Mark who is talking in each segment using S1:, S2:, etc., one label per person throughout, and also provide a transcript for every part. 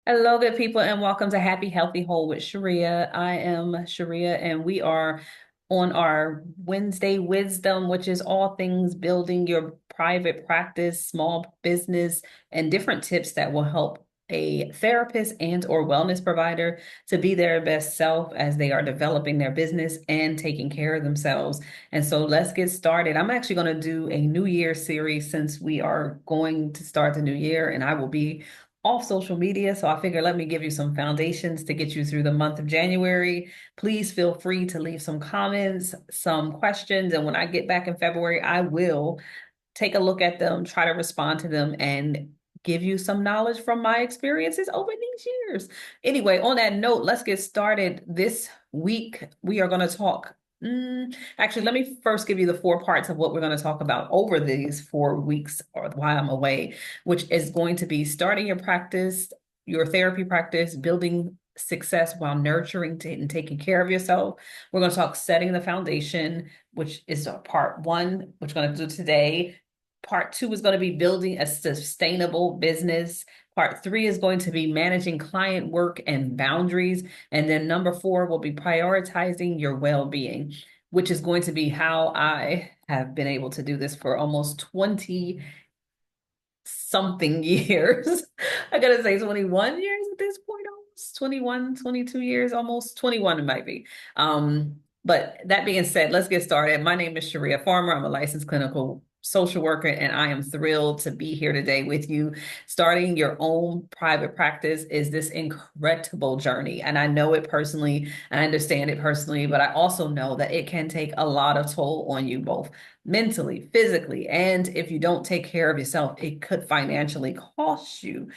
S1: Hello, good people, and welcome to Happy, Healthy, Whole with Sharia. I am Sharia, and we are on our Wednesday wisdom, which is all things building your private practice, small business, and different tips that will help a therapist and or wellness provider to be their best self as they are developing their business and taking care of themselves. And so let's get started. I'm actually going to do a New Year series since we are going to start the new year, and I will be off social media. So I figure let me give you some foundations to get you through the month of January. Please feel free to leave some comments, some questions. And when I get back in February, I will take a look at them, try to respond to them, and give you some knowledge from my experiences over these years. Anyway, on that note, let's get started. This week, we are going to talk. Actually, let me first give you the four parts of what we're going to talk about over these 4 weeks or while I'm away, which is going to be starting your practice, your therapy practice, building success while nurturing and taking care of yourself. We're going to talk setting the foundation, which is part one, which we're going to do today. Part two is going to be building a sustainable business. Part three is going to be managing client work and boundaries. And then number four will be prioritizing your well-being, which is going to be how I have been able to do this for almost 20 something years. I gotta say 21 years at this point, almost 21, 22 years, almost 21 it might be. But that being said, let's get started. My name is Sharia Farmer. I'm a licensed clinical social worker, and I am thrilled to be here today with you. Starting your own private practice is this incredible journey, and I know it personally, and I understand it personally, but I also know that it can take a lot of toll on you both mentally, physically, and if you don't take care of yourself, it could financially cost you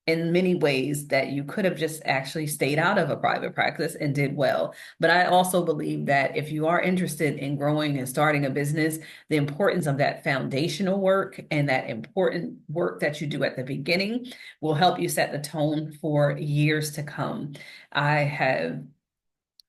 S1: in many ways that you could have just actually stayed out of a private practice and did well. But I also believe that if you are interested in growing and starting a business, the importance of that foundational work and that important work that you do at the beginning will help you set the tone for years to come. I have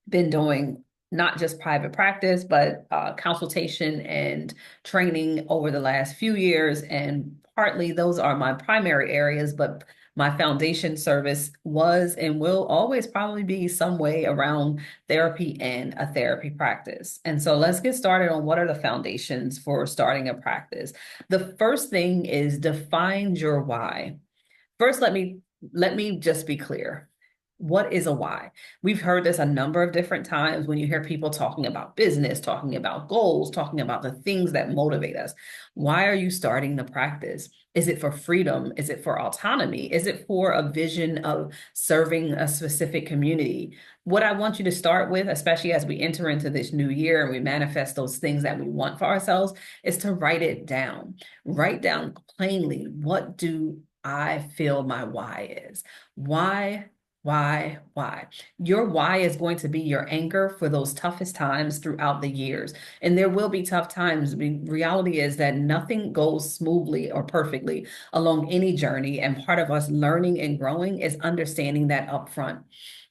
S1: been doing not just private practice, but consultation and training over the last few years. And partly those are my primary areas, but my foundation service was and will always probably be some way around therapy and a therapy practice. And so let's get started on what are the foundations for starting a practice. The first thing is define your why. First, let me just be clear. What is a why? We've heard this a number of different times when you hear people talking about business, talking about goals, talking about the things that motivate us. Why are you starting the practice? Is it for freedom? Is it for autonomy? Is it for a vision of serving a specific community? What I want you to start with, especially as we enter into this new year and we manifest those things that we want for ourselves, is to write it down. Write down plainly, what do I feel my why is? Why? Your why is going to be your anchor for those toughest times throughout the years. And there will be tough times. I mean, reality is that nothing goes smoothly or perfectly along any journey. And part of us learning and growing is understanding that upfront.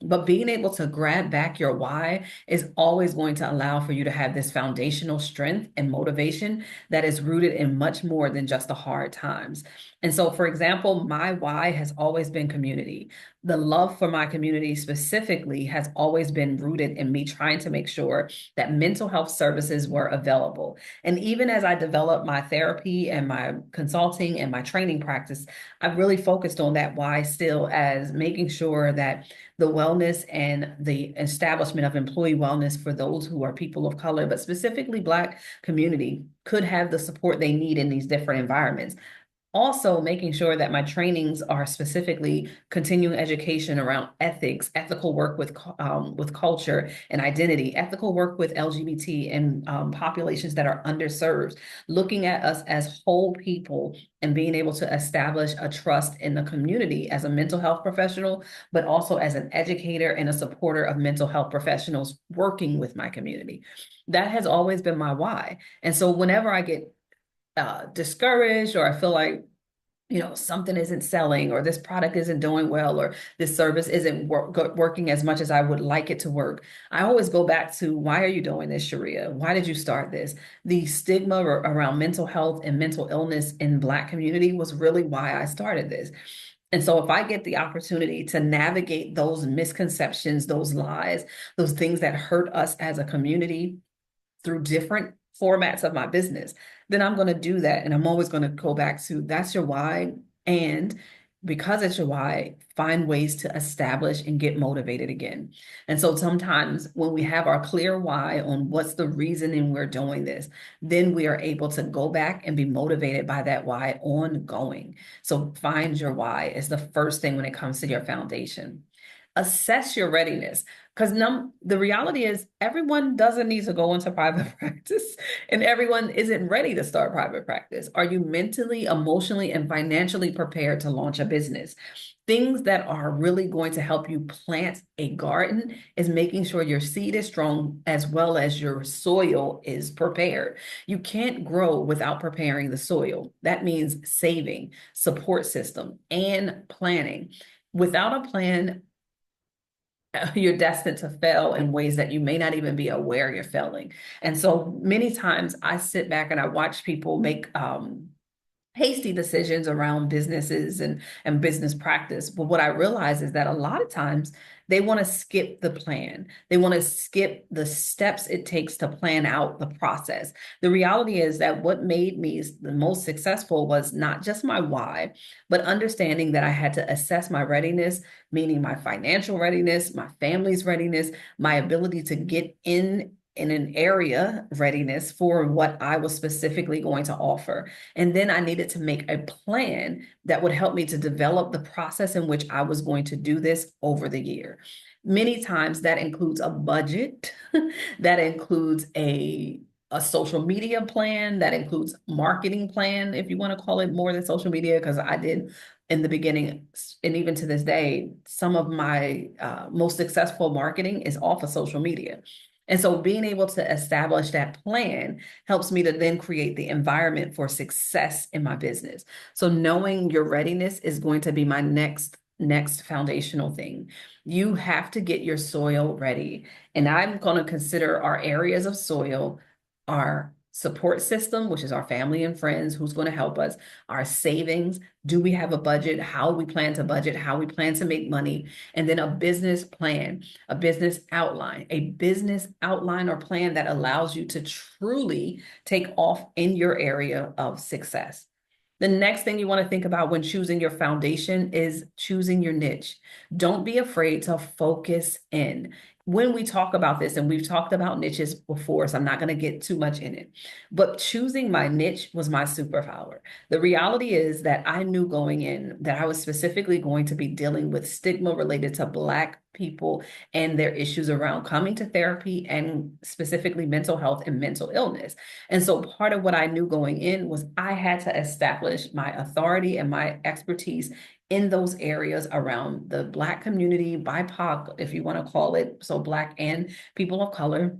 S1: But being able to grab back your why is always going to allow for you to have this foundational strength and motivation that is rooted in much more than just the hard times. And so, for example, my why has always been community. The love for my community specifically has always been rooted in me trying to make sure that mental health services were available. And even as I developed my therapy and my consulting and my training practice, I've really focused on that why still as making sure that the wellness and the establishment of employee wellness for those who are people of color, but specifically Black community, could have the support they need in these different environments. Also making sure that my trainings are specifically continuing education around ethics, ethical work with culture and identity, ethical work with LGBT and populations that are underserved, looking at us as whole people and being able to establish a trust in the community as a mental health professional, but also as an educator and a supporter of mental health professionals working with my community. That has always been my why. And so whenever I get discouraged or I feel like something isn't selling or this product isn't doing well or this service isn't working as much as I would like it to work, I always go back to, why are you doing this, Sharia? Why did you start this? The stigma around mental health and mental illness in Black community was really why I started this. And so if I get the opportunity to navigate those misconceptions, those lies, those things that hurt us as a community through different formats of my business, then I'm going to do that. And I'm always going to go back to that's your why. And because it's your why, find ways to establish and get motivated again. And so sometimes when we have our clear why on what's the reasoning we're doing this, then we are able to go back and be motivated by that why ongoing. So find your why is the first thing when it comes to your foundation. Assess your readiness, because the reality is everyone doesn't need to go into private practice, and everyone isn't ready to start private practice. Are you mentally, emotionally, and financially prepared to launch a business? Things that are really going to help you plant a garden is making sure your seed is strong as well as your soil is prepared. You can't grow without preparing the soil. That means saving, support system, and planning. Without a plan, you're destined to fail in ways that you may not even be aware you're failing. And so many times I sit back and I watch people make hasty decisions around businesses and business practice. But what I realize is that a lot of times they want to skip the plan. They want to skip the steps it takes to plan out the process. The reality is that what made me the most successful was not just my why, but understanding that I had to assess my readiness, meaning my financial readiness, my family's readiness, my ability to get in an area readiness for what I was specifically going to offer. And then I needed to make a plan that would help me to develop the process in which I was going to do this over the year. Many times that includes a budget, that includes a social media plan, that includes marketing plan, if you want to call it more than social media, because I did in the beginning, and even to this day, some of my most successful marketing is off of social media. And so being able to establish that plan helps me to then create the environment for success in my business. So knowing your readiness is going to be my next foundational thing. You have to get your soil ready. And I'm going to consider our areas of soil, our support system, which is our family and friends, who's going to help us, our savings, do we have a budget, how we plan to budget, how we plan to make money, and then a business plan, a business outline or plan that allows you to truly take off in your area of success. The next thing you want to think about when choosing your foundation is choosing your niche. Don't be afraid to focus in. When we talk about this, and we've talked about niches before, so I'm not going to get too much in it, but choosing my niche was my superpower. The reality is that I knew going in that I was specifically going to be dealing with stigma related to Black people and their issues around coming to therapy and specifically mental health and mental illness. And so part of what I knew going in was I had to establish my authority and my expertise in those areas around the Black community, BIPOC, if you want to call it, so Black and people of color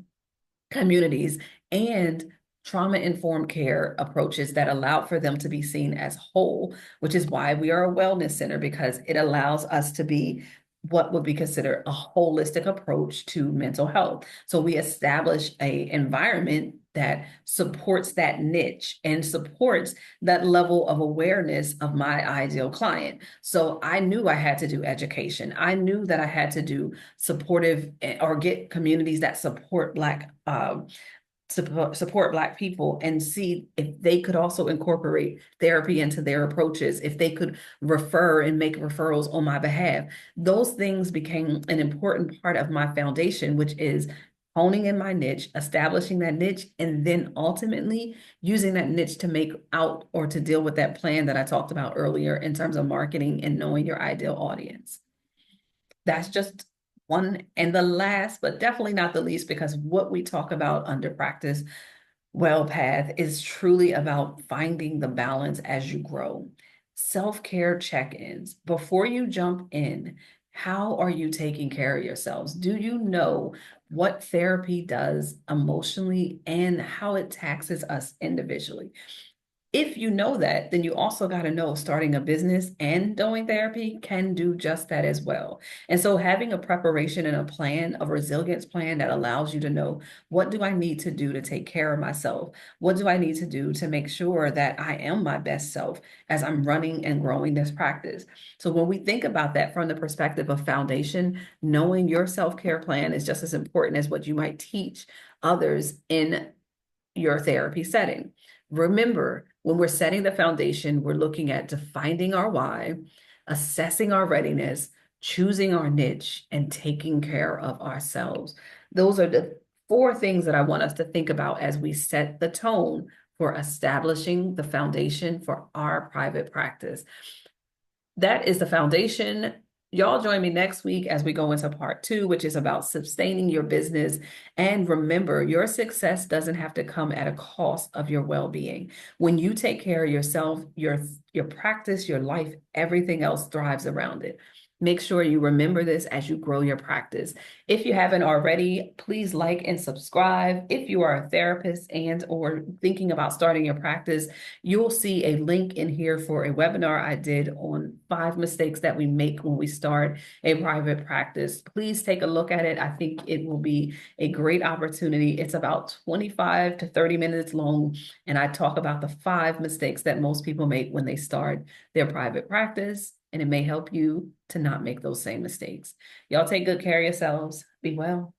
S1: communities, and trauma-informed care approaches that allow for them to be seen as whole, which is why we are a wellness center, because it allows us to be what would be considered a holistic approach to mental health. So we establish a environment that supports that niche and supports that level of awareness of my ideal client. So I knew I had to do education. I knew that I had to do supportive or get communities that support support Black people and see if they could also incorporate therapy into their approaches, if they could refer and make referrals on my behalf. Those things became an important part of my foundation, which is honing in my niche, establishing that niche, and then ultimately using that niche to make out or to deal with that plan that I talked about earlier in terms of marketing and knowing your ideal audience. That's just one and the last, but definitely not the least, because what we talk about under Practice Well Path is truly about finding the balance as you grow. Self-care check-ins. Before you jump in, how are you taking care of yourselves? Do you know what therapy does emotionally and how it taxes us individually? If you know that, then you also got to know starting a business and doing therapy can do just that as well. And so having a preparation and a plan, a resilience plan that allows you to know, what do I need to do to take care of myself? What do I need to do to make sure that I am my best self as I'm running and growing this practice? So when we think about that from the perspective of foundation, knowing your self-care plan is just as important as what you might teach others in your therapy setting. Remember, when we're setting the foundation, we're looking at defining our why, assessing our readiness, choosing our niche, and taking care of ourselves. Those are the four things that I want us to think about as we set the tone for establishing the foundation for our private practice. That is the foundation. Y'all join me next week as we go into part 2, which is about sustaining your business. And remember, your success doesn't have to come at a cost of your well-being. When you take care of yourself, your practice, your life, everything else thrives around it. Make sure you remember this as you grow your practice. If you haven't already, please like and subscribe. If you are a therapist and or thinking about starting your practice, you'll see a link in here for a webinar I did on 5 mistakes that we make when we start a private practice. Please take a look at it. I think it will be a great opportunity. It's about 25 to 30 minutes long, and I talk about the 5 mistakes that most people make when they start their private practice, and it may help you to not make those same mistakes. Y'all take good care of yourselves. Be well.